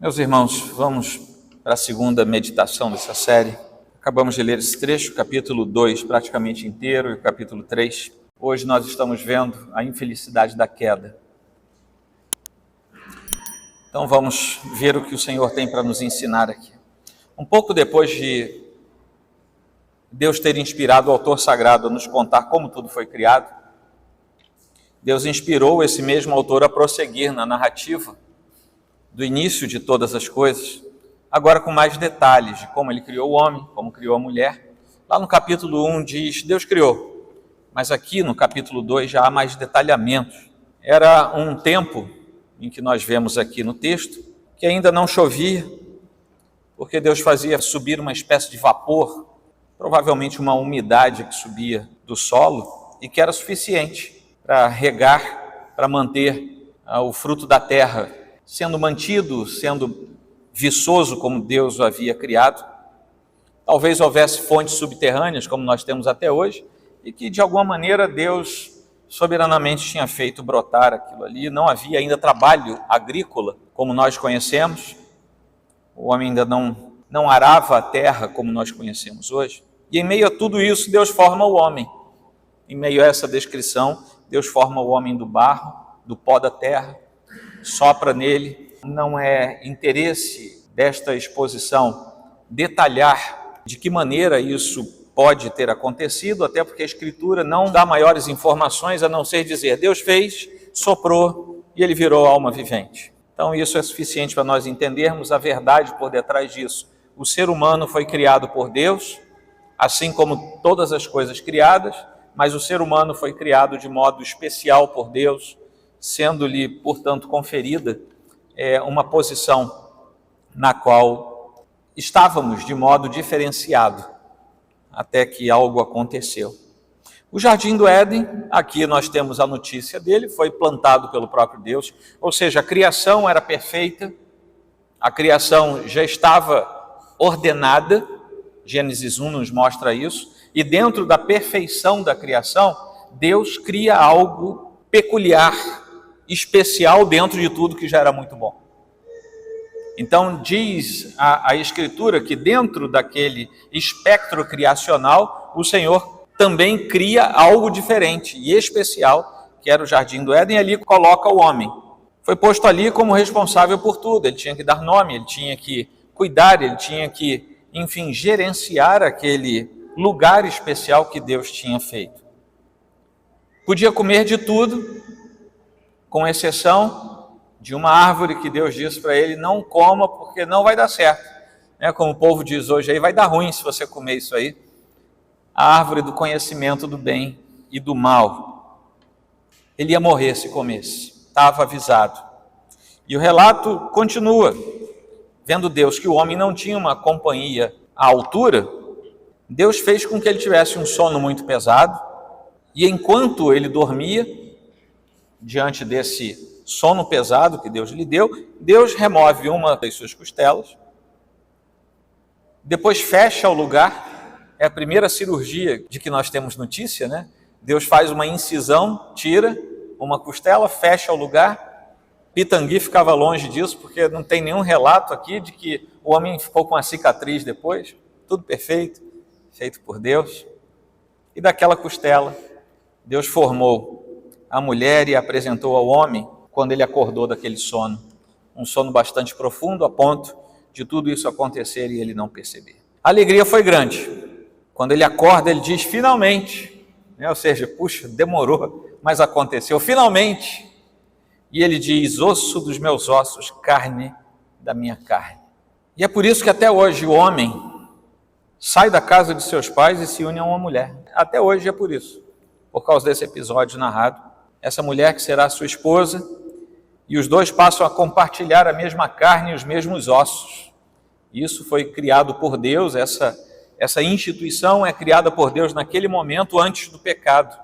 Meus irmãos, vamos para a segunda meditação dessa série. Acabamos de ler esse trecho, capítulo 2 praticamente inteiro e o capítulo 3. Hoje nós estamos vendo a infelicidade da queda. Então vamos ver o que o Senhor tem para nos ensinar aqui. Um pouco depois de Deus ter inspirado o autor sagrado a nos contar como tudo foi criado, Deus inspirou esse mesmo autor a prosseguir na narrativa do início de todas as coisas, agora com mais detalhes de como ele criou o homem, como criou a mulher. Lá no capítulo 1 diz, Deus criou, mas aqui no capítulo 2 já há mais detalhamentos. Era um tempo em que nós vemos aqui no texto, que ainda não chovia, porque Deus fazia subir uma espécie de vapor, provavelmente uma umidade que subia do solo e que era suficiente para regar, para manter o fruto da terra sendo mantido, sendo viçoso como Deus o havia criado. Talvez houvesse fontes subterrâneas, como nós temos até hoje, e que de alguma maneira Deus soberanamente tinha feito brotar aquilo ali. Não havia ainda trabalho agrícola, como nós conhecemos. O homem ainda não arava a terra como nós conhecemos hoje. E em meio a tudo isso, Deus forma o homem. Em meio a essa descrição, Deus forma o homem do barro, do pó da terra, sopra nele. Não é interesse desta exposição detalhar de que maneira isso pode ter acontecido, até porque a Escritura não dá maiores informações a não ser dizer, Deus fez, soprou e ele virou alma vivente. Então isso é suficiente para nós entendermos a verdade por detrás disso. O ser humano foi criado por Deus, assim como todas as coisas criadas, mas o ser humano foi criado de modo especial por Deus, sendo-lhe, portanto, conferida uma posição na qual estávamos de modo diferenciado, até que algo aconteceu. O Jardim do Éden, aqui nós temos a notícia dele, foi plantado pelo próprio Deus, ou seja, a criação era perfeita, a criação já estava ordenada, Gênesis 1 nos mostra isso, e dentro da perfeição da criação, Deus cria algo peculiar, especial dentro de tudo que já era muito bom. Então diz a Escritura que dentro daquele espectro criacional, o Senhor também cria algo diferente e especial, que era o Jardim do Éden, e ali coloca o homem. Foi posto ali como responsável por tudo, ele tinha que dar nome, ele tinha que cuidar, ele tinha que, enfim, gerenciar aquele lugar especial que Deus tinha feito. Podia comer de tudo, com exceção de uma árvore que Deus disse para ele, não coma porque não vai dar certo. Como o povo diz hoje aí, vai dar ruim se você comer isso aí. A árvore do conhecimento do bem e do mal. Ele ia morrer se comesse, estava avisado. E o relato continua, vendo Deus que o homem não tinha uma companhia à altura, Deus fez com que ele tivesse um sono muito pesado, e enquanto ele dormia, diante desse sono pesado que Deus lhe deu, Deus remove uma das suas costelas, depois fecha o lugar, é a primeira cirurgia de que nós temos notícia, né? Deus faz uma incisão, tira uma costela, fecha o lugar. Pitangui ficava longe disso, porque não tem nenhum relato aqui de que o homem ficou com uma cicatriz depois, tudo perfeito, feito por Deus. E daquela costela, Deus formou a mulher e a apresentou ao homem quando ele acordou daquele sono. Um sono bastante profundo, a ponto de tudo isso acontecer e ele não perceber. A alegria foi grande. Quando ele acorda, ele diz, finalmente, ou seja, puxa, demorou, mas aconteceu, finalmente. E ele diz, osso dos meus ossos, carne da minha carne. E é por isso que até hoje o homem sai da casa de seus pais e se une a uma mulher. Até hoje é por isso, por causa desse episódio narrado. Essa mulher que será sua esposa, e os dois passam a compartilhar a mesma carne e os mesmos ossos. Isso foi criado por Deus, essa instituição é criada por Deus naquele momento antes do pecado.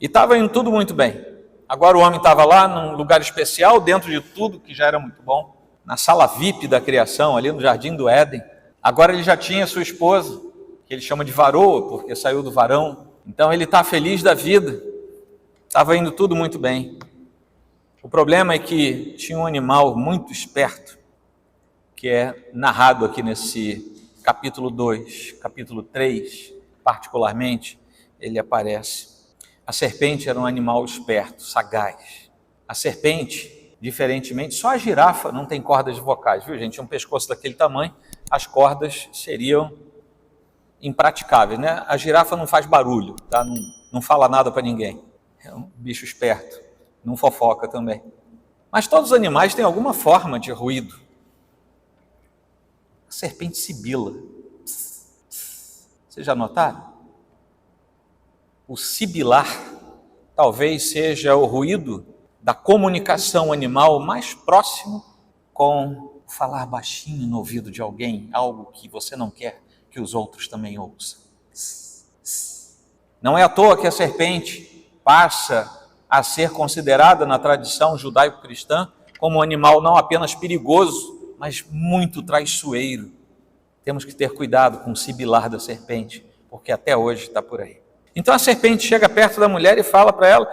E estava indo tudo muito bem. Agora o homem estava lá num lugar especial, dentro de tudo que já era muito bom, na sala VIP da criação, ali no Jardim do Éden. Agora ele já tinha sua esposa, que ele chama de varoa, porque saiu do varão. Então ele está feliz da vida. Estava indo tudo muito bem. O problema é que tinha um animal muito esperto que é narrado aqui nesse capítulo 2, capítulo 3, particularmente, ele aparece. A serpente era um animal esperto, sagaz. A serpente, diferentemente, só a girafa não tem cordas vocais, viu, gente? Um pescoço daquele tamanho, as cordas seriam impraticáveis, né? A girafa não faz barulho, tá? Não fala nada para ninguém. É um bicho esperto, não fofoca também. Mas todos os animais têm alguma forma de ruído. A serpente sibila. Vocês já notaram? O sibilar talvez seja o ruído da comunicação animal mais próximo com falar baixinho no ouvido de alguém, algo que você não quer que os outros também ouçam. Não é à toa que a serpente passa a ser considerada na tradição judaico-cristã como um animal não apenas perigoso, mas muito traiçoeiro. Temos que ter cuidado com o sibilar da serpente, porque até hoje está por aí. Então a serpente chega perto da mulher e fala para ela,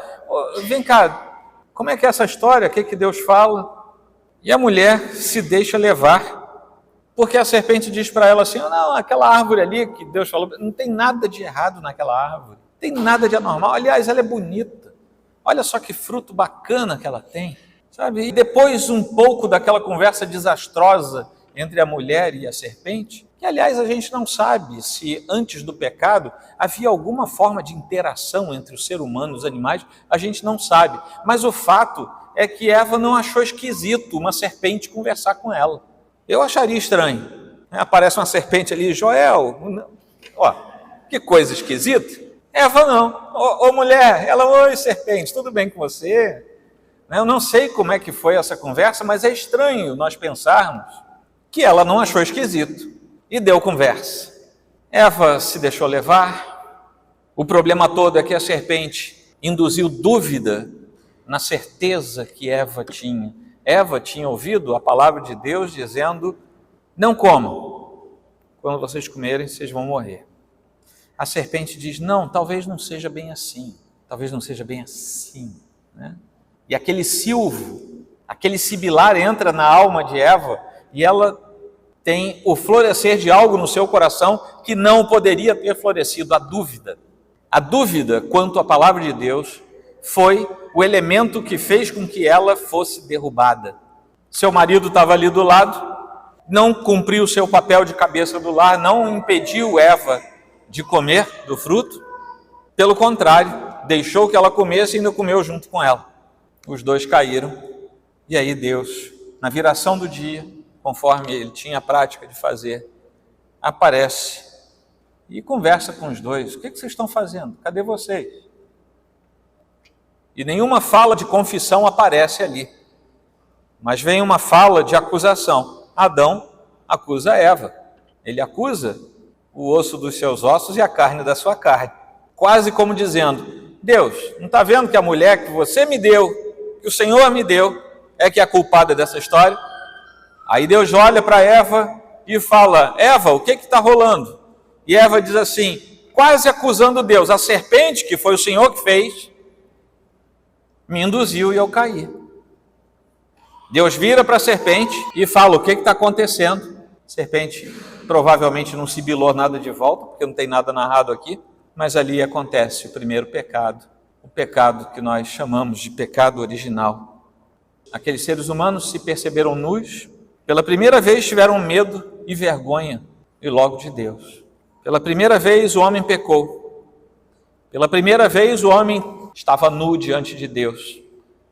vem cá, como é que é essa história? O que Deus fala? E a mulher se deixa levar, porque a serpente diz para ela assim, não, aquela árvore ali que Deus falou, não tem nada de errado naquela árvore, não tem nada de anormal, aliás, ela é bonita. Olha só que fruto bacana que ela tem, sabe? E depois um pouco daquela conversa desastrosa entre a mulher e a serpente, que aliás a gente não sabe se antes do pecado havia alguma forma de interação entre o ser humano e os animais, a gente não sabe. Mas o fato é que Eva não achou esquisito uma serpente conversar com ela. Eu acharia estranho. Aparece uma serpente ali, Joel, ó, que coisa esquisita. Eva não, ô mulher, ela, oi serpente, tudo bem com você? Eu não sei como é que foi essa conversa, mas é estranho nós pensarmos que ela não achou esquisito e deu conversa. Eva se deixou levar, o problema todo é que a serpente induziu dúvida na certeza que Eva tinha. Eva tinha ouvido a palavra de Deus dizendo, não comam, quando vocês comerem vocês vão morrer. A serpente diz, não, talvez não seja bem assim, talvez não seja bem assim, né? E aquele silvo, aquele sibilar entra na alma de Eva e ela tem o florescer de algo no seu coração que não poderia ter florescido, a dúvida. A dúvida quanto à palavra de Deus foi o elemento que fez com que ela fosse derrubada. Seu marido estava ali do lado, não cumpriu o seu papel de cabeça do lar, não impediu Eva de comer do fruto, pelo contrário, deixou que ela comesse e ainda comeu junto com ela. Os dois caíram, e aí Deus, na viração do dia, conforme ele tinha a prática de fazer, aparece e conversa com os dois. O que vocês estão fazendo? Cadê vocês? E nenhuma fala de confissão aparece ali, mas vem uma fala de acusação. Adão acusa Eva, ele acusa o osso dos seus ossos e a carne da sua carne, quase como dizendo, Deus, não está vendo que a mulher que você me deu, que o Senhor me deu, é que é a culpada dessa história? Aí Deus olha para Eva e fala, Eva, o que está rolando? E Eva diz assim, quase acusando Deus, a serpente, que foi o Senhor que fez, me induziu e eu caí. Deus vira para a serpente e fala, o que está acontecendo? A serpente provavelmente não sibilou nada de volta, porque não tem nada narrado aqui, mas ali acontece o primeiro pecado, o pecado que nós chamamos de pecado original. Aqueles seres humanos se perceberam nus, pela primeira vez tiveram medo e vergonha, e logo de Deus. Pela primeira vez o homem pecou, pela primeira vez o homem estava nu diante de Deus,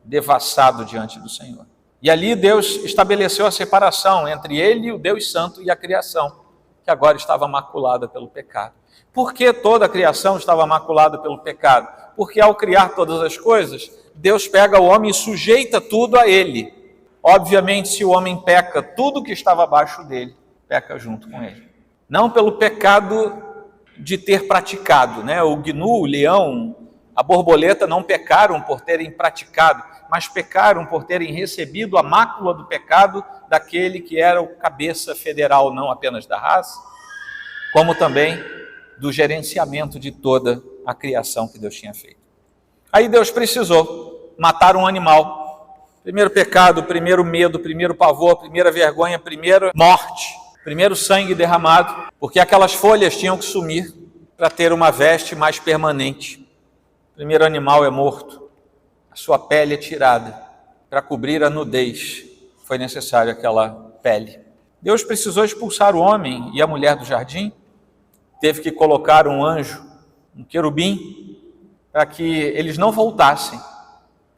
devassado diante do Senhor. E ali Deus estabeleceu a separação entre ele, o Deus Santo, e a criação, que agora estava maculada pelo pecado. Por que toda a criação estava maculada pelo pecado? Porque ao criar todas as coisas, Deus pega o homem e sujeita tudo a ele. Obviamente, se o homem peca, tudo que estava abaixo dele peca junto com ele. Não pelo pecado de ter praticado, né? O gnu, o leão, a borboleta não pecaram por terem praticado, mas pecaram por terem recebido a mácula do pecado daquele que era o cabeça federal, não apenas da raça, como também do gerenciamento de toda a criação que Deus tinha feito. Aí Deus precisou matar um animal, Primeiro pecado, primeiro medo, primeiro pavor, primeira vergonha, primeira morte, primeiro sangue derramado, porque aquelas folhas tinham que sumir para ter uma veste mais permanente. O primeiro animal é morto, a sua pele é tirada. Para cobrir a nudez, foi necessária aquela pele. Deus precisou expulsar o homem e a mulher do jardim, teve que colocar um anjo, um querubim, para que eles não voltassem,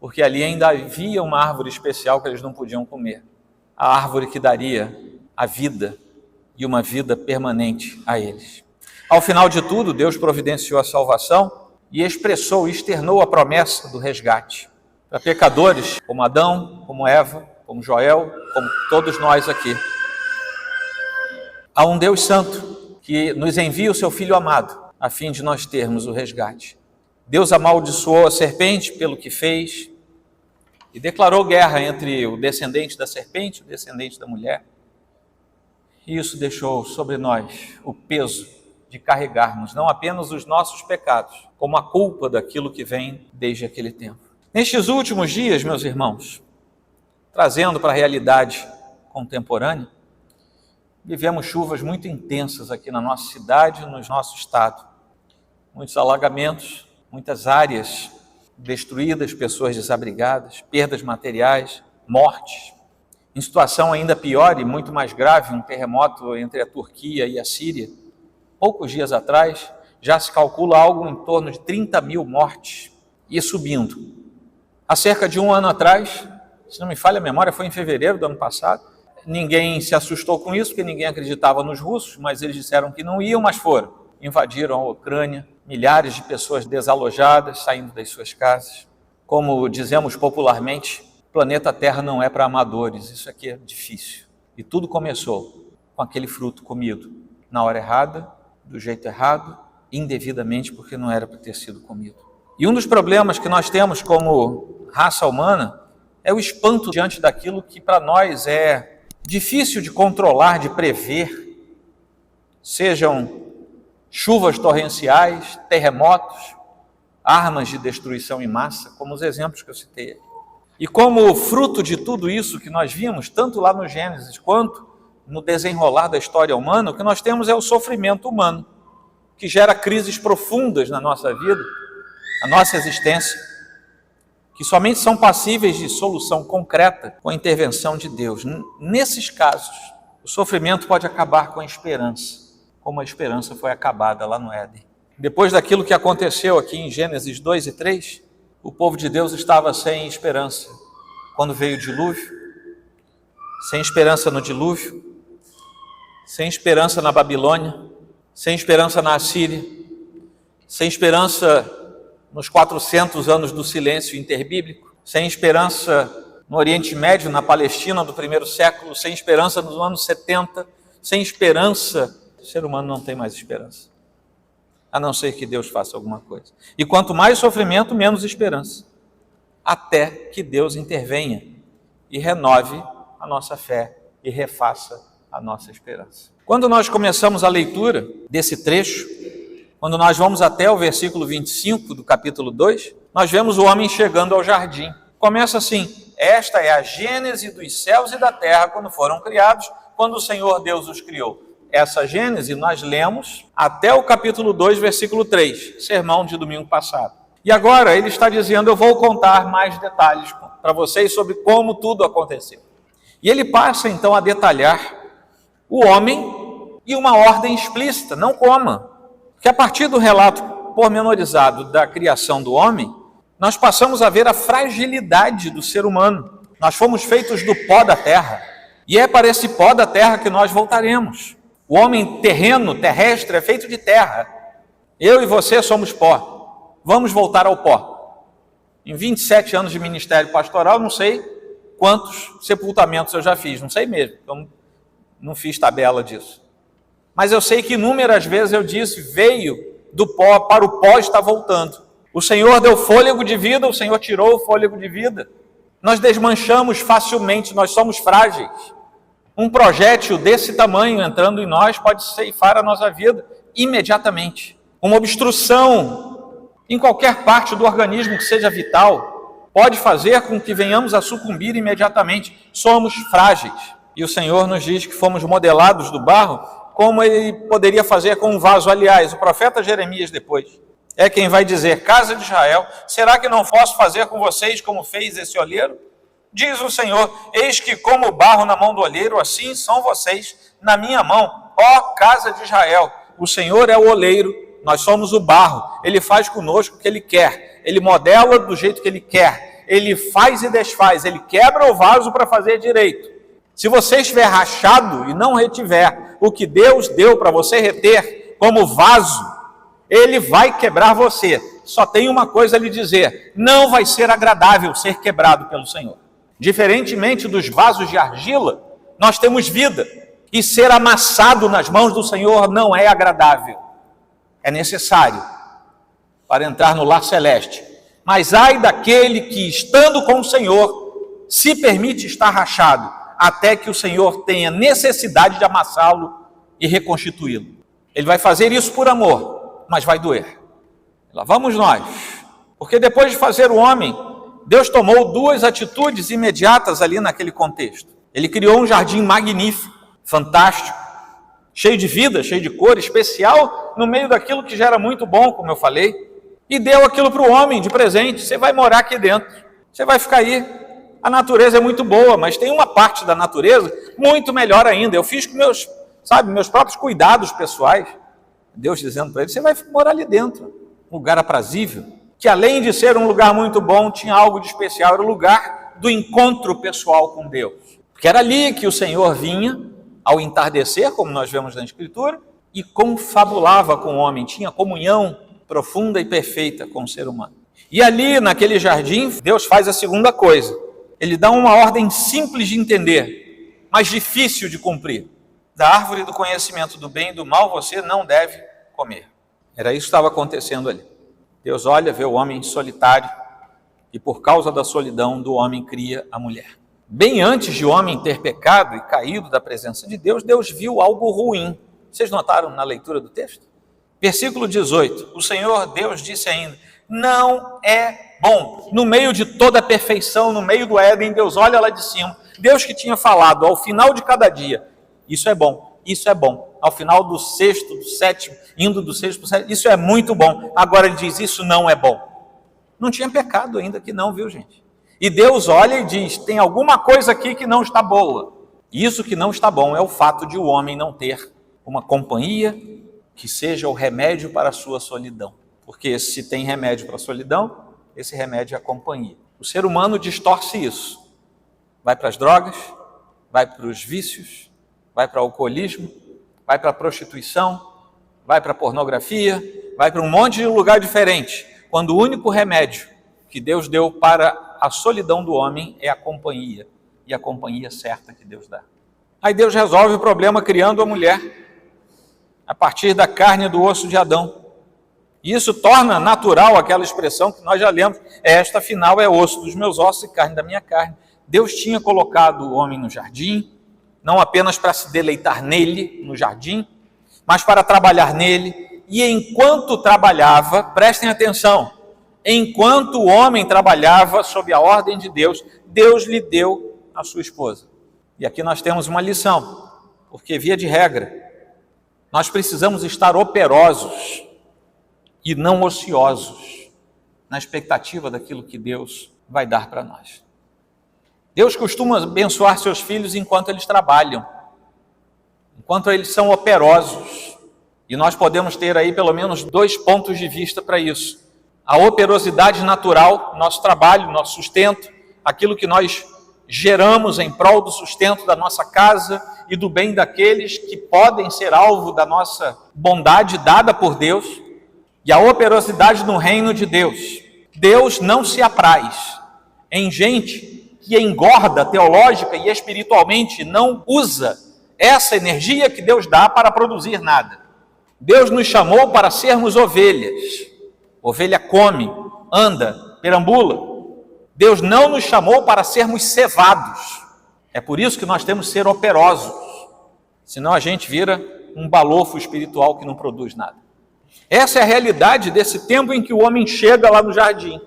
porque ali ainda havia uma árvore especial que eles não podiam comer, a árvore que daria a vida e uma vida permanente a eles. Ao final de tudo, Deus providenciou a salvação e externou a promessa do resgate para pecadores como Adão, como Eva, como Joel, como todos nós aqui. Há um Deus santo que nos envia o seu Filho amado, a fim de nós termos o resgate. Deus amaldiçoou a serpente pelo que fez e declarou guerra entre o descendente da serpente e o descendente da mulher. E isso deixou sobre nós o peso de carregarmos não apenas os nossos pecados, como a culpa daquilo que vem desde aquele tempo. Nestes últimos dias, meus irmãos, trazendo para a realidade contemporânea, vivemos chuvas muito intensas aqui na nossa cidade e no nosso estado. Muitos alagamentos, muitas áreas destruídas, pessoas desabrigadas, perdas materiais, mortes. Em situação ainda pior e muito mais grave, um terremoto entre a Turquia e a Síria. Poucos dias atrás, já se calcula algo em torno de 30 mil mortes e subindo. Há cerca de um ano atrás, se não me falha a memória, foi em fevereiro do ano passado, ninguém se assustou com isso, porque ninguém acreditava nos russos, mas eles disseram que não iam, mas foram. Invadiram a Ucrânia, milhares de pessoas desalojadas, saindo das suas casas. Como dizemos popularmente, o planeta Terra não é para amadores, isso aqui é difícil. E tudo começou com aquele fruto comido na hora errada, do jeito errado, indevidamente, porque não era para ter sido comido. E um dos problemas que nós temos como raça humana é o espanto diante daquilo que para nós é difícil de controlar, de prever, sejam chuvas torrenciais, terremotos, armas de destruição em massa, como os exemplos que eu citei. E como fruto de tudo isso que nós vimos, tanto lá no Gênesis quanto no desenrolar da história humana, o que nós temos é o sofrimento humano, que gera crises profundas na nossa vida, na nossa existência, que somente são passíveis de solução concreta com a intervenção de Deus. Nesses casos, o sofrimento pode acabar com a esperança, como a esperança foi acabada lá no Éden. Depois daquilo que aconteceu aqui em Gênesis 2 e 3, o povo de Deus estava sem esperança quando veio o dilúvio, sem esperança no dilúvio, sem esperança na Babilônia, sem esperança na Assíria, sem esperança nos 400 anos do silêncio interbíblico, sem esperança no Oriente Médio, na Palestina do primeiro século, sem esperança nos anos 70, sem esperança. O ser humano não tem mais esperança, a não ser que Deus faça alguma coisa. E quanto mais sofrimento, menos esperança, até que Deus intervenha e renove a nossa fé e refaça a nossa esperança. Quando nós começamos a leitura desse trecho, quando nós vamos até o versículo 25 do capítulo 2, nós vemos o homem chegando ao jardim. Começa assim: esta é a gênese dos céus e da terra quando foram criados, quando o Senhor Deus os criou. Essa gênese nós lemos até o capítulo 2, versículo 3, sermão de domingo passado. E agora ele está dizendo: eu vou contar mais detalhes para vocês sobre como tudo aconteceu. E ele passa então a detalhar o homem e uma ordem explícita: não coma. Porque a partir do relato pormenorizado da criação do homem, nós passamos a ver a fragilidade do ser humano. Nós fomos feitos do pó da terra, e é para esse pó da terra que nós voltaremos. O homem terrestre, é feito de terra. Eu e você somos pó. Vamos voltar ao pó. Em 27 anos de ministério pastoral, não sei quantos sepultamentos eu já fiz, não sei mesmo, eu não fiz tabela disso. Mas eu sei que inúmeras vezes eu disse: veio do pó, para o pó está voltando. O Senhor deu fôlego de vida, o Senhor tirou o fôlego de vida. Nós desmanchamos facilmente, nós somos frágeis. Um projétil desse tamanho entrando em nós pode ceifar a nossa vida imediatamente. Uma obstrução em qualquer parte do organismo que seja vital pode fazer com que venhamos a sucumbir imediatamente. Somos frágeis. E o Senhor nos diz que fomos modelados do barro, como ele poderia fazer com um vaso. Aliás, o profeta Jeremias depois é quem vai dizer: casa de Israel, será que não posso fazer com vocês como fez esse olheiro? Diz o Senhor: eis que como o barro na mão do olheiro, assim são vocês na minha mão, ó casa de Israel. O Senhor é o oleiro, nós somos o barro. Ele faz conosco o que Ele quer, Ele modela do jeito que Ele quer, Ele faz e desfaz, Ele quebra o vaso para fazer direito. Se você estiver rachado e não retiver o que Deus deu para você reter como vaso, Ele vai quebrar você. Só tem uma coisa a lhe dizer: não vai ser agradável ser quebrado pelo Senhor. Diferentemente dos vasos de argila, nós temos vida. E ser amassado nas mãos do Senhor não é agradável. É necessário para entrar no lar celeste. Mas ai daquele que, estando com o Senhor, se permite estar rachado, até que o Senhor tenha necessidade de amassá-lo e reconstituí-lo. Ele vai fazer isso por amor, mas vai doer. Lá vamos nós. Porque depois de fazer o homem, Deus tomou duas atitudes imediatas ali naquele contexto. Ele criou um jardim magnífico, fantástico, cheio de vida, cheio de cor, especial, no meio daquilo que já era muito bom, como eu falei, e deu aquilo para o homem de presente. Você vai morar aqui dentro, você vai ficar aí. A natureza é muito boa, mas tem uma parte da natureza muito melhor ainda. Eu fiz com meus próprios cuidados pessoais. Deus dizendo para ele: você vai morar ali dentro, um lugar aprazível, que além de ser um lugar muito bom, tinha algo de especial, era o lugar do encontro pessoal com Deus. Porque era ali que o Senhor vinha ao entardecer, como nós vemos na Escritura, e confabulava com o homem, tinha comunhão profunda e perfeita com o ser humano. E ali, naquele jardim, Deus faz a segunda coisa. Ele dá uma ordem simples de entender, mas difícil de cumprir. Da árvore do conhecimento do bem e do mal você não deve comer. Era isso que estava acontecendo ali. Deus olha, vê o homem solitário, e por causa da solidão do homem cria a mulher. Bem antes de o homem ter pecado e caído da presença de Deus, Deus viu algo ruim. Vocês notaram na leitura do texto? Versículo 18, o Senhor Deus disse ainda: não é bom. No meio de toda a perfeição, no meio do Éden, Deus olha lá de cima. Deus que tinha falado ao final de cada dia: isso é bom, isso é bom. Ao final do sexto, do sétimo, indo do sexto para o sétimo, isso é muito bom. Agora ele diz: isso não é bom. Não tinha pecado ainda que não, viu, gente? E Deus olha e diz: tem alguma coisa aqui que não está boa. E isso que não está bom é o fato de o homem não ter uma companhia que seja o remédio para a sua solidão. Porque se tem remédio para a solidão, esse remédio é a companhia. O ser humano distorce isso. Vai para as drogas, vai para os vícios, vai para o alcoolismo, vai para a prostituição, vai para a pornografia, vai para um monte de lugar diferente, quando o único remédio que Deus deu para a solidão do homem é a companhia, e a companhia certa que Deus dá. Aí Deus resolve o problema criando a mulher a partir da carne e do osso de Adão. E isso torna natural aquela expressão que nós já lemos: esta afinal é osso dos meus ossos e carne da minha carne. Deus tinha colocado o homem no jardim, não apenas para se deleitar nele, no jardim, mas para trabalhar nele. E enquanto trabalhava, prestem atenção, enquanto o homem trabalhava sob a ordem de Deus, Deus lhe deu a sua esposa. E aqui nós temos uma lição, porque via de regra, nós precisamos estar operosos e não ociosos na expectativa daquilo que Deus vai dar para nós. Deus costuma abençoar seus filhos enquanto eles trabalham, enquanto eles são operosos. E nós podemos ter aí pelo menos 2 pontos de vista para isso. A operosidade natural, nosso trabalho, nosso sustento, aquilo que nós geramos em prol do sustento da nossa casa e do bem daqueles que podem ser alvo da nossa bondade dada por Deus, e a operosidade no reino de Deus. Deus não se apraz em gente que engorda teológica e espiritualmente, não usa essa energia que Deus dá para produzir nada. Deus nos chamou para sermos ovelhas. Ovelha come, anda, perambula. Deus não nos chamou para sermos cevados. É por isso que nós temos que ser operosos. Senão a gente vira um balofo espiritual que não produz nada. Essa é a realidade desse tempo em que o homem chega lá no jardim.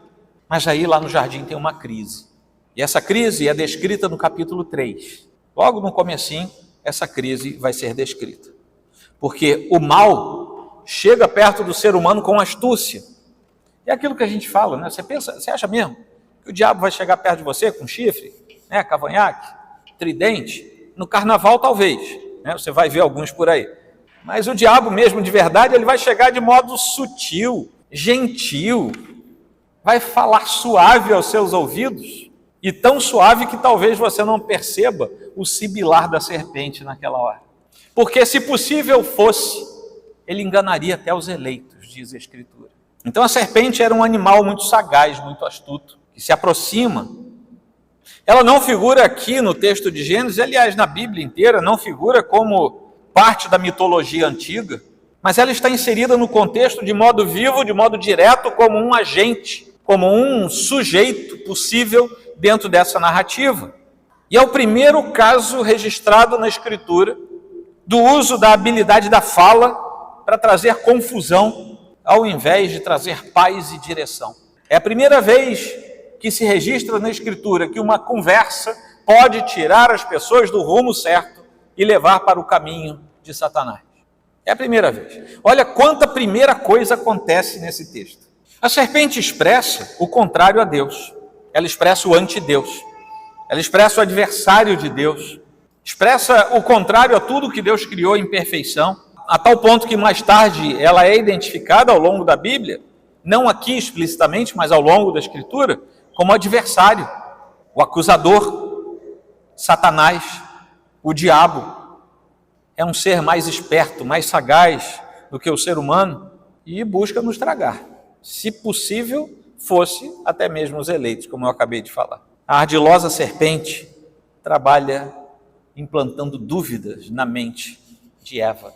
Mas aí lá no jardim tem uma crise. E essa crise é descrita no capítulo 3. Logo no comecinho, essa crise vai ser descrita. Porque o mal chega perto do ser humano com astúcia. É aquilo que a gente fala, né? Você acha mesmo que o diabo vai chegar perto de você com chifre, né? Cavanhaque, tridente? No carnaval talvez, né? Você vai ver alguns por aí. Mas o diabo mesmo de verdade, ele vai chegar de modo sutil, gentil, vai falar suave aos seus ouvidos, e tão suave que talvez você não perceba o sibilar da serpente naquela hora. Porque se possível fosse, ele enganaria até os eleitos, diz a Escritura. Então a serpente era um animal muito sagaz, muito astuto, que se aproxima. Ela não figura aqui no texto de Gênesis, aliás, na Bíblia inteira, não figura como parte da mitologia antiga, mas ela está inserida no contexto de modo vivo, de modo direto, como um agente, como um sujeito possível dentro dessa narrativa. E é o primeiro caso registrado na Escritura do uso da habilidade da fala para trazer confusão, ao invés de trazer paz e direção. É a primeira vez que se registra na Escritura que uma conversa pode tirar as pessoas do rumo certo e levar para o caminho de Satanás. É a primeira vez. Olha quanta primeira coisa acontece nesse texto. A serpente expressa o contrário a Deus. Ela expressa o antideus. Ela expressa o adversário de Deus. Expressa o contrário a tudo que Deus criou em perfeição, a tal ponto que mais tarde ela é identificada ao longo da Bíblia, não aqui explicitamente, mas ao longo da Escritura, como adversário, o acusador, Satanás, o diabo. É um ser mais esperto, mais sagaz do que o ser humano e busca nos tragar. Se possível, fosse até mesmo os eleitos, como eu acabei de falar. A ardilosa serpente trabalha implantando dúvidas na mente de Eva.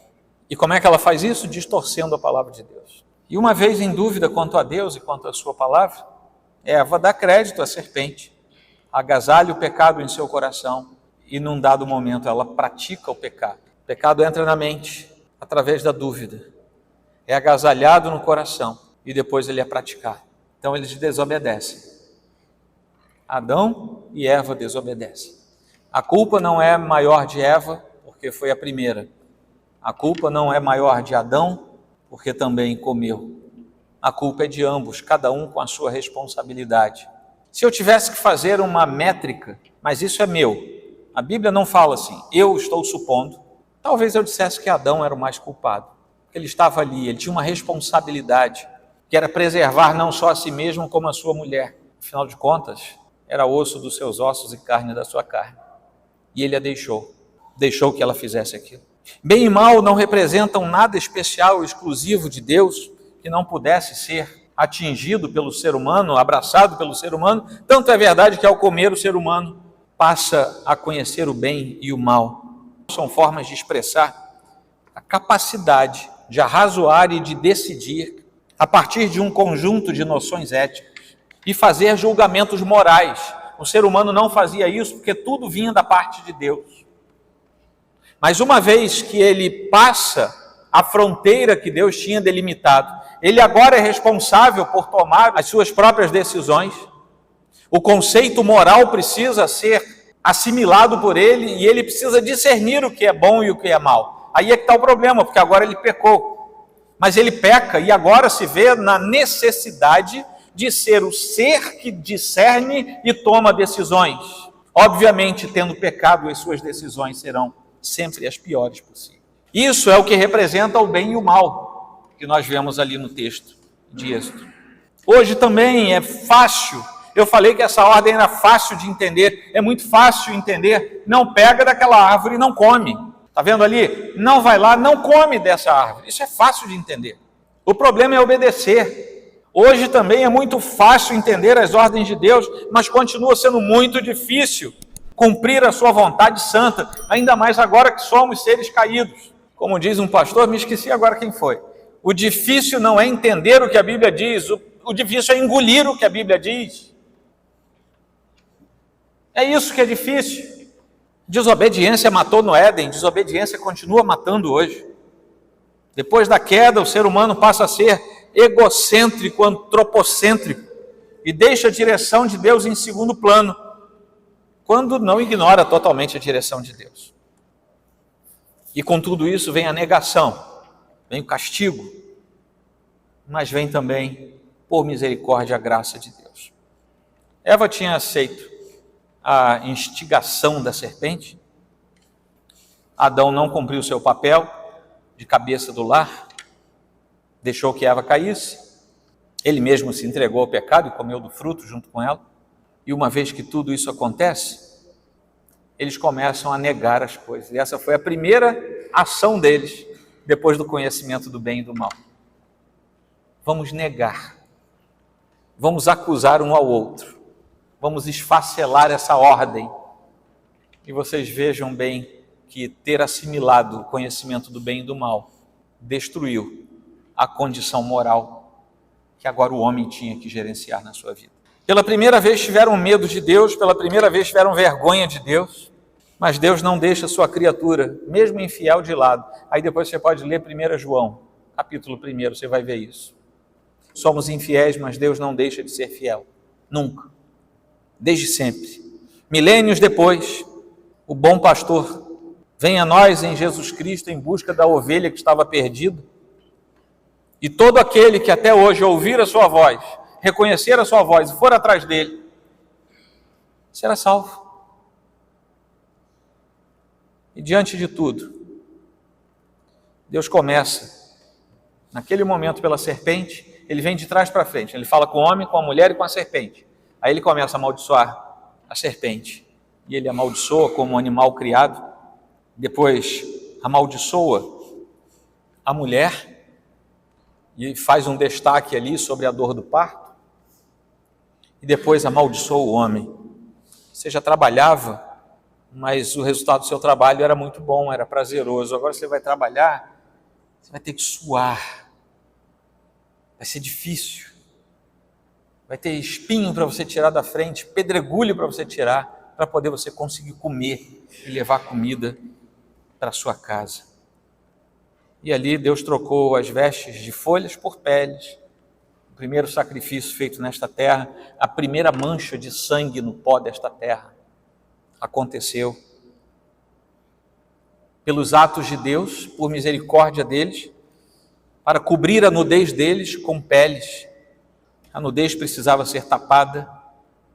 E como é que ela faz isso? Distorcendo a palavra de Deus. E uma vez em dúvida quanto a Deus e quanto à sua palavra, Eva dá crédito à serpente, agasalha o pecado em seu coração e num dado momento ela pratica o pecado. O pecado entra na mente através da dúvida, é agasalhado no coração e depois ele é praticado. Então eles desobedecem. Adão e Eva desobedecem. A culpa não é maior de Eva, porque foi a primeira. A culpa não é maior de Adão, porque também comeu. A culpa é de ambos, cada um com a sua responsabilidade. Se eu tivesse que fazer uma métrica, mas isso é meu, a Bíblia não fala assim, eu estou supondo, talvez eu dissesse que Adão era o mais culpado, porque ele estava ali, ele tinha uma responsabilidade, que era preservar não só a si mesmo, como a sua mulher. Afinal de contas, era osso dos seus ossos e carne da sua carne. E ele a deixou que ela fizesse aquilo. Bem e mal não representam nada especial ou exclusivo de Deus, que não pudesse ser atingido pelo ser humano, abraçado pelo ser humano. Tanto é verdade que ao comer o ser humano passa a conhecer o bem e o mal. São formas de expressar a capacidade de arrazoar e de decidir a partir de um conjunto de noções éticas e fazer julgamentos morais. O ser humano não fazia isso porque tudo vinha da parte de Deus. Mas uma vez que ele passa a fronteira que Deus tinha delimitado, ele agora é responsável por tomar as suas próprias decisões. O conceito moral precisa ser assimilado por ele e ele precisa discernir o que é bom e o que é mal. Aí é que está o problema, porque agora ele pecou. Mas ele peca e agora se vê na necessidade de ser o ser que discerne e toma decisões. Obviamente, tendo pecado, as suas decisões serão sempre as piores possíveis. Isso é o que representa o bem e o mal, que nós vemos ali no texto de Êxodo. Hoje também é fácil, eu falei que essa ordem era fácil de entender, é muito fácil entender, não pega daquela árvore e não come. Está vendo ali? Não vai lá, não come dessa árvore. Isso é fácil de entender. O problema é obedecer. Hoje também é muito fácil entender as ordens de Deus, mas continua sendo muito difícil cumprir a sua vontade santa, ainda mais agora que somos seres caídos. Como diz um pastor, me esqueci agora quem foi. O difícil não é entender o que a Bíblia diz, o difícil é engolir o que a Bíblia diz. É isso que é difícil. Desobediência matou no Éden, desobediência continua matando hoje. Depois da queda, o ser humano passa a ser egocêntrico, antropocêntrico, e deixa a direção de Deus em segundo plano, quando não ignora totalmente a direção de Deus. E com tudo isso vem a negação, vem o castigo, mas vem também, por misericórdia, a graça de Deus. Eva tinha aceito a instigação da serpente. Adão não cumpriu seu papel de cabeça do lar, deixou que Eva caísse. Ele mesmo se entregou ao pecado e comeu do fruto junto com ela. E uma vez que tudo isso acontece, eles começam a negar as coisas. E essa foi a primeira ação deles, depois do conhecimento do bem e do mal. Vamos negar, vamos acusar um ao outro, vamos esfacelar essa ordem. E vocês vejam bem que ter assimilado o conhecimento do bem e do mal destruiu a condição moral que agora o homem tinha que gerenciar na sua vida. Pela primeira vez tiveram medo de Deus, pela primeira vez tiveram vergonha de Deus, mas Deus não deixa a sua criatura, mesmo infiel, de lado. Aí depois você pode ler 1 João, capítulo 1, você vai ver isso. Somos infiéis, mas Deus não deixa de ser fiel, nunca, desde sempre. Milênios depois, o bom pastor vem a nós em Jesus Cristo em busca da ovelha que estava perdida, e todo aquele que até hoje ouvir a sua voz, reconhecer a sua voz e for atrás dele, será salvo. E diante de tudo, Deus começa, naquele momento pela serpente, ele vem de trás para frente, ele fala com o homem, com a mulher e com a serpente. Aí ele começa a amaldiçoar a serpente, e ele amaldiçoa como um animal criado, depois amaldiçoa a mulher, e faz um destaque ali sobre a dor do parto, e depois amaldiçoa o homem. Você já trabalhava, mas o resultado do seu trabalho era muito bom, era prazeroso. Agora você vai trabalhar, você vai ter que suar, vai ser difícil, vai ter espinho para você tirar da frente, pedregulho para você tirar, para poder você conseguir comer e levar comida para a sua casa. E ali Deus trocou as vestes de folhas por peles. O primeiro sacrifício feito nesta terra, a primeira mancha de sangue no pó desta terra, aconteceu pelos atos de Deus, por misericórdia deles, para cobrir a nudez deles com peles. A nudez precisava ser tapada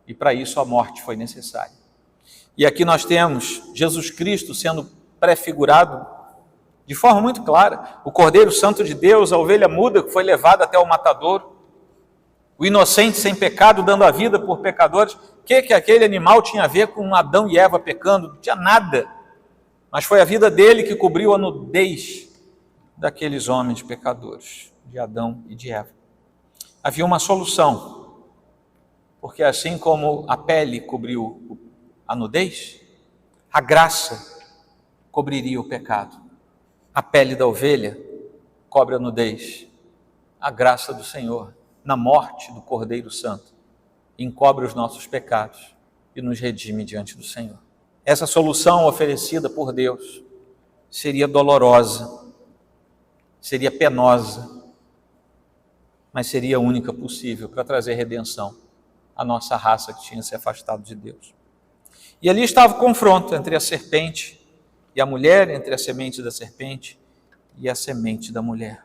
e para isso a morte foi necessária. E aqui nós temos Jesus Cristo sendo prefigurado de forma muito clara, o Cordeiro Santo de Deus, a ovelha muda que foi levada até o matadouro, o inocente sem pecado dando a vida por pecadores. O que aquele animal tinha a ver com Adão e Eva pecando? Não tinha nada, mas foi a vida dele que cobriu a nudez daqueles homens pecadores, de Adão e de Eva. Havia uma solução, porque assim como a pele cobriu a nudez, a graça cobriria o pecado. A pele da ovelha cobre a nudez. A graça do Senhor, na morte do Cordeiro Santo, encobre os nossos pecados e nos redime diante do Senhor. Essa solução oferecida por Deus seria dolorosa, seria penosa, mas seria a única possível para trazer redenção à nossa raça que tinha se afastado de Deus. E ali estava o confronto entre a serpente e a mulher, entre a semente da serpente e a semente da mulher.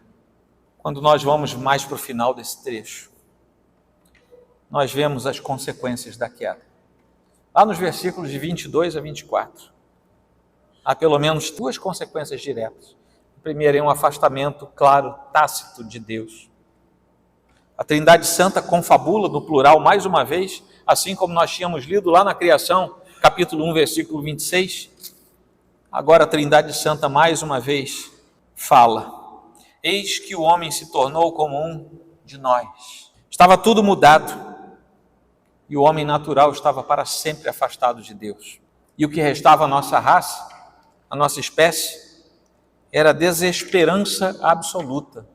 Quando nós vamos mais para o final desse trecho, nós vemos as consequências da queda. Lá nos versículos de 22 a 24, há pelo menos duas consequências diretas. A primeira é um afastamento claro, tácito de Deus. A Trindade Santa confabula no plural mais uma vez, assim como nós tínhamos lido lá na criação, capítulo 1, versículo 26, agora a Trindade Santa mais uma vez fala: eis que o homem se tornou como um de nós. Estava tudo mudado, e o homem natural estava para sempre afastado de Deus. E o que restava à nossa raça, à nossa espécie, era desesperança absoluta.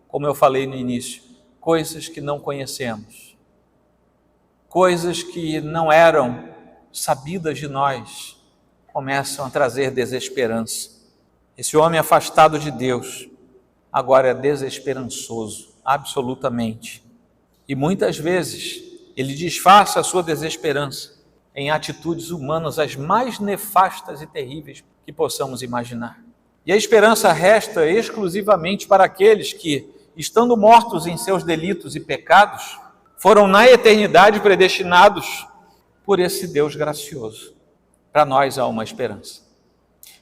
Como eu falei no início, coisas que não conhecemos, coisas que não eram sabidas de nós, começam a trazer desesperança. Esse homem afastado de Deus agora é desesperançoso, absolutamente. E muitas vezes ele disfarça a sua desesperança em atitudes humanas as mais nefastas e terríveis que possamos imaginar. E a esperança resta exclusivamente para aqueles que, estando mortos em seus delitos e pecados, foram na eternidade predestinados por esse Deus gracioso. Para nós há uma esperança.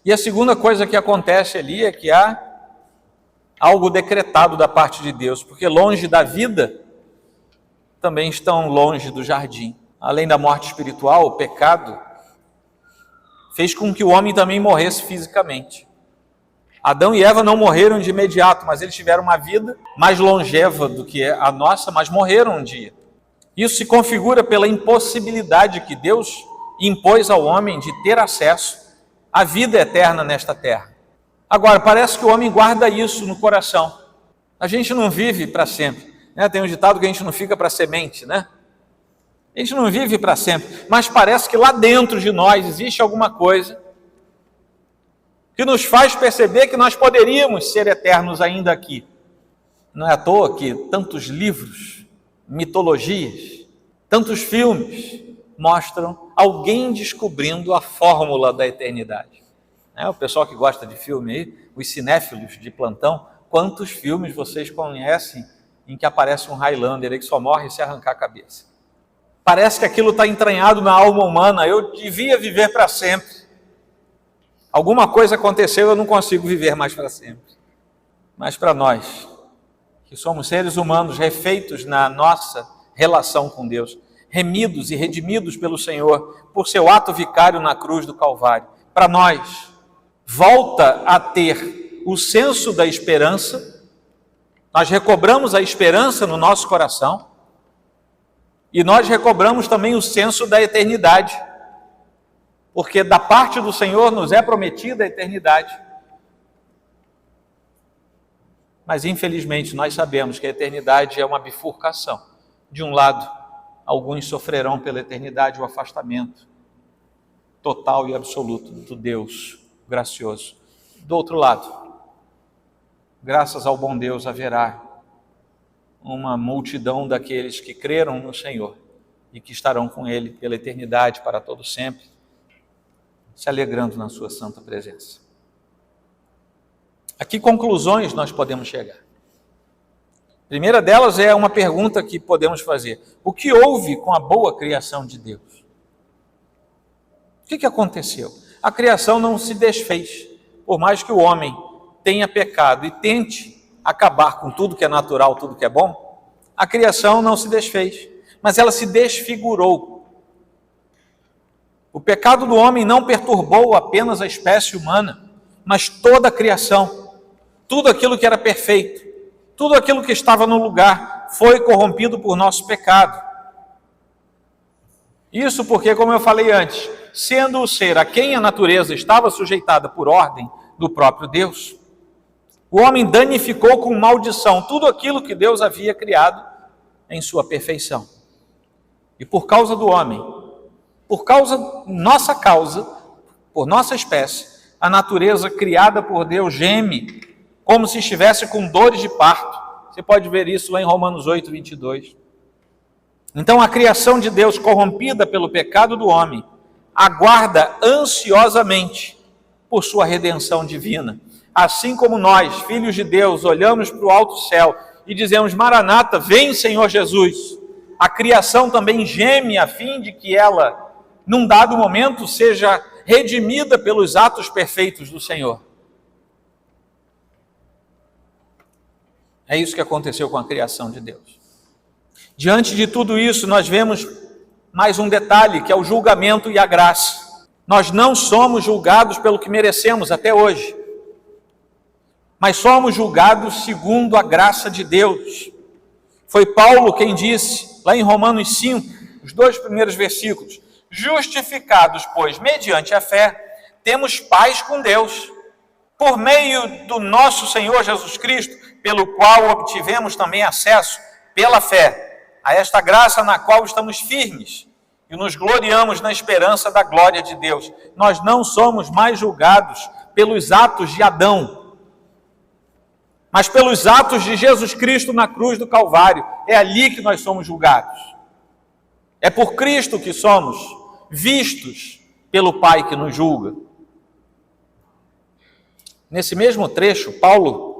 E a segunda coisa que acontece ali é que há algo decretado da parte de Deus, porque longe da vida, também estão longe do jardim. Além da morte espiritual, o pecado fez com que o homem também morresse fisicamente. Adão e Eva não morreram de imediato, mas eles tiveram uma vida mais longeva do que a nossa, mas morreram um dia. Isso se configura pela impossibilidade que Deus impôs ao homem de ter acesso à vida eterna nesta terra. Agora, parece que o homem guarda isso no coração. A gente não vive para sempre. Tem um ditado que a gente não fica para semente, né? A gente não vive para sempre, mas parece que lá dentro de nós existe alguma coisa que nos faz perceber que nós poderíamos ser eternos ainda aqui. Não é à toa que tantos livros, mitologias, tantos filmes mostram alguém descobrindo a fórmula da eternidade. O pessoal que gosta de filme aí, os cinéfilos de plantão, quantos filmes vocês conhecem em que aparece um Highlander aí que só morre se arrancar a cabeça? Parece que aquilo está entranhado na alma humana. Eu devia viver para sempre. Alguma coisa aconteceu, eu não consigo viver mais para sempre. Mas para nós, que somos seres humanos refeitos na nossa relação com Deus, remidos e redimidos pelo Senhor, por seu ato vicário na cruz do Calvário, para nós, volta a ter o senso da esperança. Nós recobramos a esperança no nosso coração e nós recobramos também o senso da eternidade, porque da parte do Senhor nos é prometida a eternidade. Mas infelizmente nós sabemos que a eternidade é uma bifurcação. De um lado, alguns sofrerão pela eternidade o afastamento total e absoluto do Deus gracioso. Do outro lado, graças ao bom Deus, haverá uma multidão daqueles que creram no Senhor e que estarão com Ele pela eternidade, para todo sempre, se alegrando na sua santa presença. A que conclusões nós podemos chegar? A primeira delas é uma pergunta que podemos fazer: o que houve com a boa criação de Deus? O que aconteceu? A criação não se desfez, por mais que o homem tenha pecado e tente acabar com tudo que é natural, tudo que é bom. A criação não se desfez, mas ela se desfigurou. O pecado do homem não perturbou apenas a espécie humana, mas toda a criação. Tudo aquilo que era perfeito, tudo aquilo que estava no lugar, foi corrompido por nosso pecado. Isso porque, como eu falei antes, sendo o ser a quem a natureza estava sujeitada por ordem do próprio Deus, o homem danificou com maldição tudo aquilo que Deus havia criado em sua perfeição. E por causa do homem, por nossa espécie, a natureza criada por Deus geme como se estivesse com dores de parto. Você pode ver isso lá em Romanos 8, 22. Então a criação de Deus, corrompida pelo pecado do homem, aguarda ansiosamente por sua redenção divina. Assim como nós, filhos de Deus, olhamos para o alto céu e dizemos: Maranata, vem Senhor Jesus. A criação também geme a fim de que ela, num dado momento, seja redimida pelos atos perfeitos do Senhor. É isso que aconteceu com a criação de Deus. Diante de tudo isso, nós vemos mais um detalhe, que é o julgamento e a graça. Nós não somos julgados pelo que merecemos até hoje, mas somos julgados segundo a graça de Deus. Foi Paulo quem disse, lá em Romanos 5, os 2 primeiros versículos: justificados, pois, mediante a fé, temos paz com Deus, por meio do nosso Senhor Jesus Cristo, pelo qual obtivemos também acesso, pela fé, a esta graça na qual estamos firmes e nos gloriamos na esperança da glória de Deus. Nós não somos mais julgados pelos atos de Adão, mas pelos atos de Jesus Cristo na cruz do Calvário. É ali que nós somos julgados. É por Cristo que somos vistos pelo Pai que nos julga. Nesse mesmo trecho, Paulo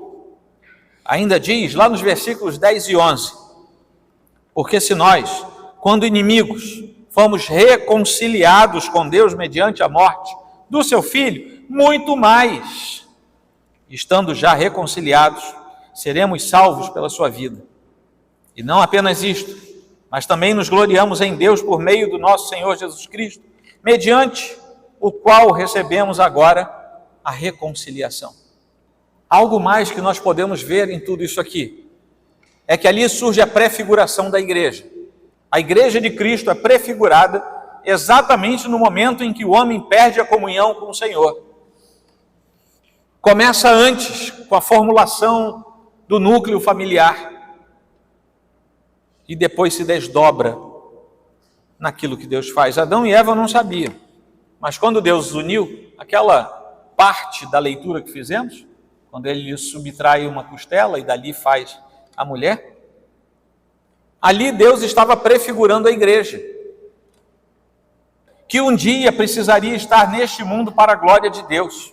ainda diz, lá nos versículos 10 e 11, porque se nós, quando inimigos, fomos reconciliados com Deus mediante a morte do seu Filho, muito mais, estando já reconciliados, seremos salvos pela sua vida. E não apenas isto, mas também nos gloriamos em Deus por meio do nosso Senhor Jesus Cristo, mediante o qual recebemos agora a reconciliação. Algo mais que nós podemos ver em tudo isso aqui é que ali surge a prefiguração da igreja. A igreja de Cristo é prefigurada exatamente no momento em que o homem perde a comunhão com o Senhor. Começa antes com a formulação do núcleo familiar e depois se desdobra naquilo que Deus faz. Adão e Eva não sabiam, mas quando Deus os uniu, aquela parte da leitura que fizemos, quando ele subtrai uma costela e dali faz a mulher, ali Deus estava prefigurando a igreja, que um dia precisaria estar neste mundo para a glória de Deus.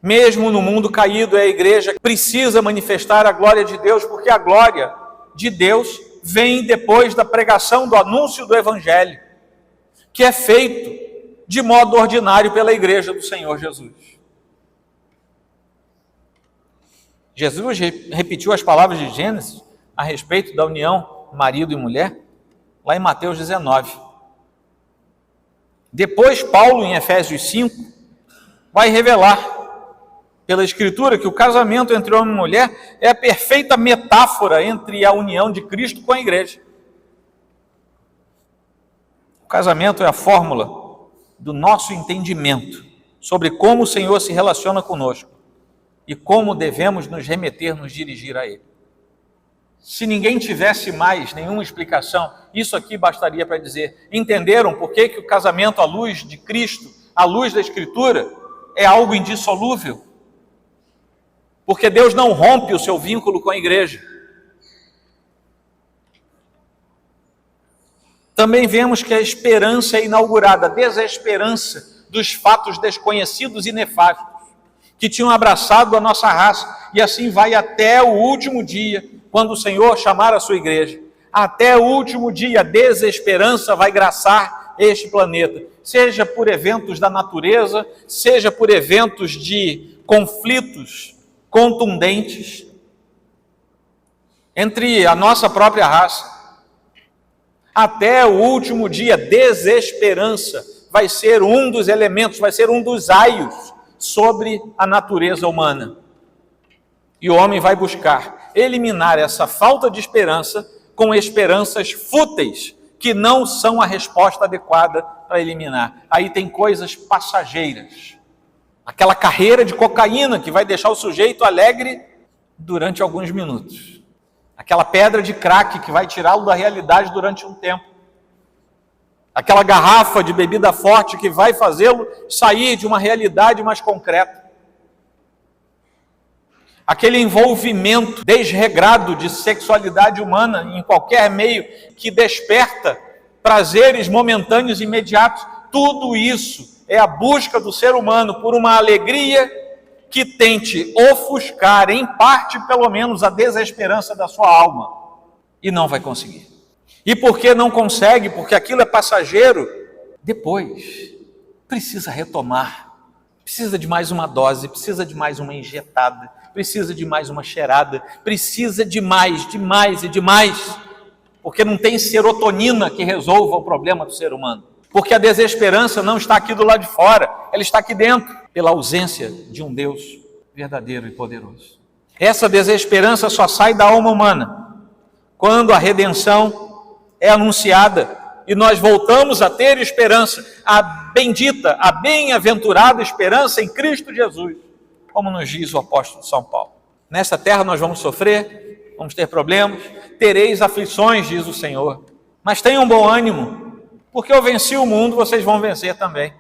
Mesmo no mundo caído, a igreja precisa manifestar a glória de Deus, porque a glória de Deus vem depois da pregação do anúncio do Evangelho, que é feito de modo ordinário pela igreja do Senhor Jesus. Jesus repetiu as palavras de Gênesis a respeito da união marido e mulher, lá em Mateus 19. Depois, Paulo, em Efésios 5, vai revelar pela Escritura que o casamento entre homem e mulher é a perfeita metáfora entre a união de Cristo com a igreja. O casamento é a fórmula do nosso entendimento sobre como o Senhor se relaciona conosco e como devemos nos remeter, nos dirigir a Ele. Se ninguém tivesse mais nenhuma explicação, isso aqui bastaria para dizer: entenderam por que o casamento à luz de Cristo, à luz da Escritura, é algo indissolúvel? Porque Deus não rompe o seu vínculo com a igreja. Também vemos que a esperança é inaugurada, a desesperança dos fatos desconhecidos e nefastos que tinham abraçado a nossa raça, e assim vai até o último dia, quando o Senhor chamar a sua igreja. Até o último dia, a desesperança vai graçar este planeta, seja por eventos da natureza, seja por eventos de conflitos contundentes entre a nossa própria raça. Até o último dia, desesperança vai ser um dos elementos, vai ser um dos aios sobre a natureza humana. E o homem vai buscar eliminar essa falta de esperança com esperanças fúteis, que não são a resposta adequada para eliminar. Aí tem coisas passageiras. Aquela carreira de cocaína que vai deixar o sujeito alegre durante alguns minutos. Aquela pedra de crack que vai tirá-lo da realidade durante um tempo. Aquela garrafa de bebida forte que vai fazê-lo sair de uma realidade mais concreta. Aquele envolvimento desregrado de sexualidade humana em qualquer meio que desperta prazeres momentâneos e imediatos. Tudo isso é a busca do ser humano por uma alegria que tente ofuscar, em parte pelo menos, a desesperança da sua alma. E não vai conseguir. E por que não consegue? Porque aquilo é passageiro. Depois, precisa retomar. Precisa de mais uma dose, precisa de mais uma injetada, precisa de mais uma cheirada, precisa de mais e de mais. Porque não tem serotonina que resolva o problema do ser humano. Porque a desesperança não está aqui do lado de fora, ela está aqui dentro, pela ausência de um Deus verdadeiro e poderoso. Essa desesperança só sai da alma humana quando a redenção é anunciada e nós voltamos a ter esperança, a bendita, a bem-aventurada esperança em Cristo Jesus, como nos diz o apóstolo São Paulo. Nesta terra nós vamos sofrer, vamos ter problemas, tereis aflições, diz o Senhor, mas tenham bom ânimo, porque eu venci o mundo, vocês vão vencer também.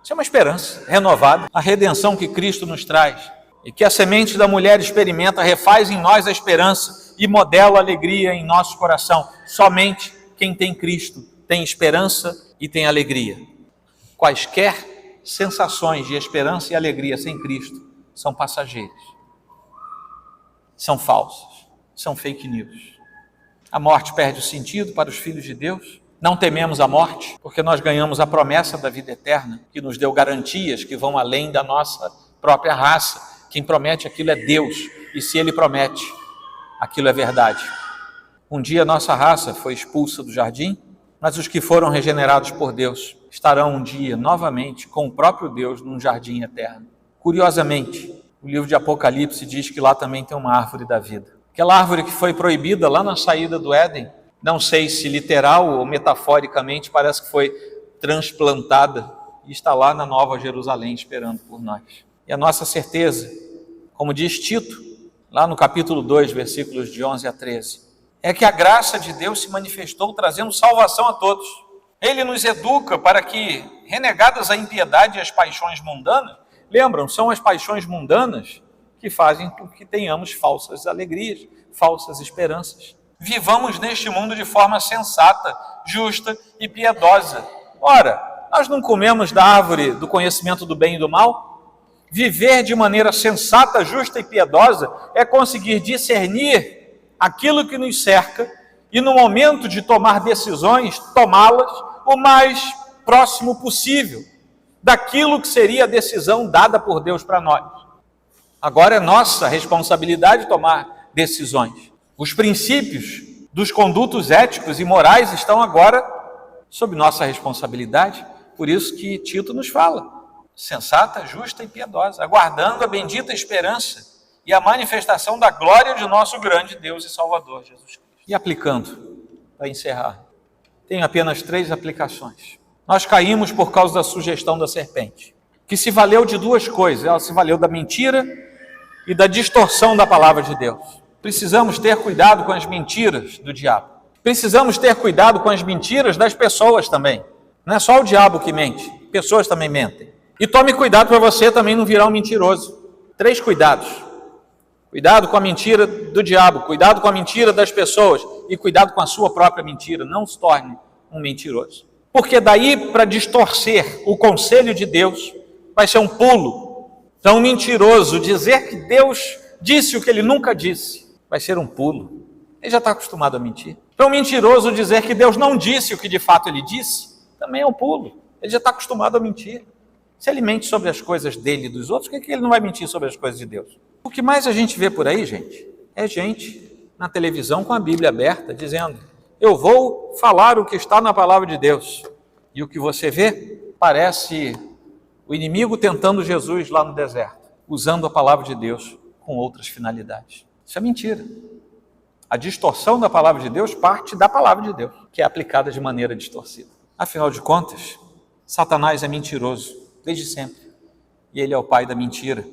Isso é uma esperança renovada, a redenção que Cristo nos traz, e que a semente da mulher experimenta, refaz em nós a esperança e modela a alegria em nosso coração. Somente quem tem Cristo tem esperança e tem alegria. Quaisquer sensações de esperança e alegria sem Cristo são passageiras, são falsas, são fake news. A morte perde o sentido para os filhos de Deus. Não tememos a morte, porque nós ganhamos a promessa da vida eterna, que nos deu garantias que vão além da nossa própria raça. Quem promete aquilo é Deus, e se Ele promete, aquilo é verdade. Um dia a nossa raça foi expulsa do jardim, mas os que foram regenerados por Deus estarão um dia novamente com o próprio Deus num jardim eterno. Curiosamente, o livro de Apocalipse diz que lá também tem uma árvore da vida. Aquela árvore que foi proibida lá na saída do Éden, não sei se literal ou metaforicamente, parece que foi transplantada e está lá na Nova Jerusalém esperando por nós. E a nossa certeza, como diz Tito, lá no capítulo 2, versículos de 11 a 13, é que a graça de Deus se manifestou trazendo salvação a todos. Ele nos educa para que, renegadas a impiedade e as paixões mundanas, lembram, são as paixões mundanas que fazem com que tenhamos falsas alegrias, falsas esperanças. Vivamos neste mundo de forma sensata, justa e piedosa. Ora, nós não comemos da árvore do conhecimento do bem e do mal? Viver de maneira sensata, justa e piedosa é conseguir discernir aquilo que nos cerca e, no momento de tomar decisões, tomá-las o mais próximo possível daquilo que seria a decisão dada por Deus para nós. Agora é nossa responsabilidade tomar decisões. Os princípios dos condutos éticos e morais estão agora sob nossa responsabilidade. Por isso que Tito nos fala, sensata, justa e piedosa, aguardando a bendita esperança e a manifestação da glória de nosso grande Deus e Salvador, Jesus Cristo. E aplicando, para encerrar, tenho apenas 3 aplicações. Nós caímos por causa da sugestão da serpente, que se valeu de 2 coisas. Ela se valeu da mentira e da distorção da palavra de Deus. Precisamos ter cuidado com as mentiras do diabo. Precisamos ter cuidado com as mentiras das pessoas também. Não é só o diabo que mente, pessoas também mentem. E tome cuidado para você também não virar um mentiroso. 3 cuidados. Cuidado com a mentira do diabo, cuidado com a mentira das pessoas e cuidado com a sua própria mentira. Não se torne um mentiroso. Porque daí para distorcer o conselho de Deus vai ser um pulo. Então, um mentiroso dizer que Deus disse o que ele nunca disse vai ser um pulo. Ele já está acostumado a mentir. Para um mentiroso dizer que Deus não disse o que de fato ele disse também é um pulo. Ele já está acostumado a mentir. Se ele mente sobre as coisas dele e dos outros, por que ele não vai mentir sobre as coisas de Deus? O que mais a gente vê por aí, gente, é gente na televisão com a Bíblia aberta, dizendo, eu vou falar o que está na palavra de Deus. E o que você vê parece o inimigo tentando Jesus lá no deserto, usando a palavra de Deus com outras finalidades. Isso é mentira. A distorção da palavra de Deus parte da palavra de Deus, que é aplicada de maneira distorcida. Afinal de contas, Satanás é mentiroso desde sempre. E ele é o pai da mentira.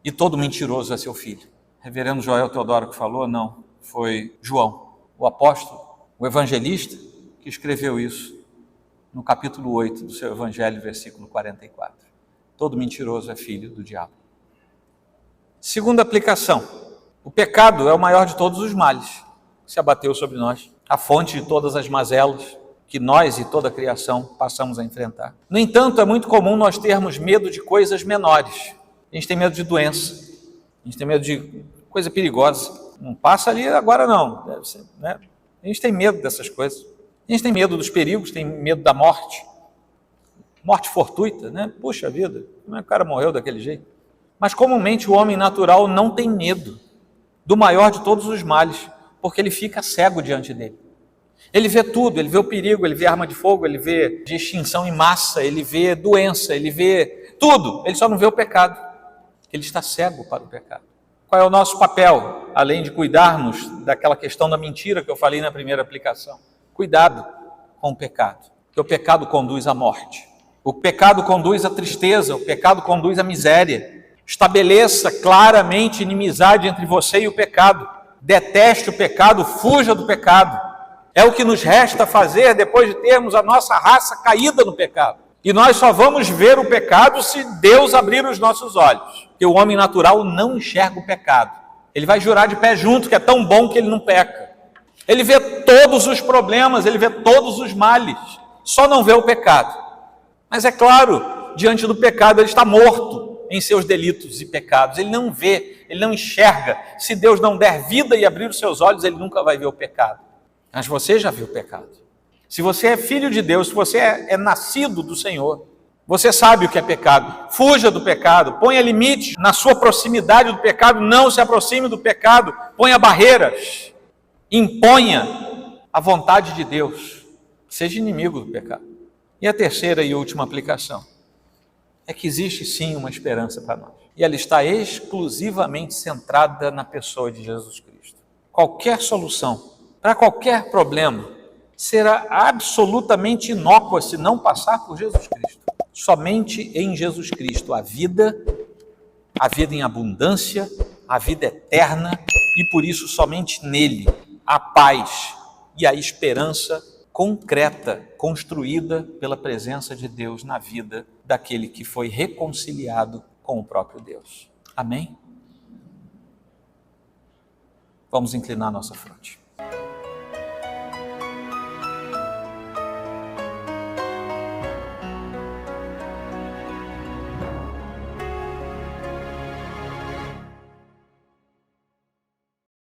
E todo mentiroso é seu filho. Reverendo Joel Teodoro que falou? Não, foi João, o apóstolo, o evangelista, que escreveu isso no capítulo 8 do seu evangelho, versículo 44. Todo mentiroso é filho do diabo. Segunda aplicação. O pecado é o maior de todos os males que se abateu sobre nós. A fonte de todas as mazelas que nós e toda a criação passamos a enfrentar. No entanto, é muito comum nós termos medo de coisas menores. A gente tem medo de doença, a gente tem medo de coisa perigosa. Não passa ali agora não, deve ser, né? A gente tem medo dessas coisas. A gente tem medo dos perigos, tem medo da morte. Morte fortuita, né? Puxa vida, como é que o cara morreu daquele jeito? Mas comumente o homem natural não tem medo do maior de todos os males, porque ele fica cego diante dele. Ele vê tudo, ele vê o perigo, ele vê arma de fogo, ele vê de extinção em massa, ele vê doença, ele vê tudo, ele só não vê o pecado. Ele está cego para o pecado. Qual é o nosso papel, além de cuidarmos daquela questão da mentira que eu falei na primeira aplicação? Cuidado com o pecado, porque o pecado conduz à morte. O pecado conduz à tristeza, o pecado conduz à miséria. Estabeleça claramente inimizade entre você e o pecado. Deteste o pecado, fuja do pecado. É o que nos resta fazer depois de termos a nossa raça caída no pecado. E nós só vamos ver o pecado se Deus abrir os nossos olhos. Porque o homem natural não enxerga o pecado. Ele vai jurar de pé junto que é tão bom que ele não peca. Ele vê todos os problemas, ele vê todos os males, só não vê o pecado. Mas é claro, diante do pecado ele está morto em seus delitos e pecados. Ele não vê, ele não enxerga. Se Deus não der vida e abrir os seus olhos, ele nunca vai ver o pecado. Mas você já viu o pecado. Se você é filho de Deus, se você é nascido do Senhor, você sabe o que é pecado. Fuja do pecado, ponha limite na sua proximidade do pecado, não se aproxime do pecado, ponha barreiras, imponha a vontade de Deus, seja inimigo do pecado. E a terceira e última aplicação é que existe sim uma esperança para nós. E ela está exclusivamente centrada na pessoa de Jesus Cristo. Qualquer solução para qualquer problema será absolutamente inócua se não passar por Jesus Cristo. Somente em Jesus Cristo a vida em abundância, a vida eterna, e por isso somente nele a paz e a esperança concreta, construída pela presença de Deus na vida daquele que foi reconciliado com o próprio Deus. Amém? Vamos inclinar nossa fronte.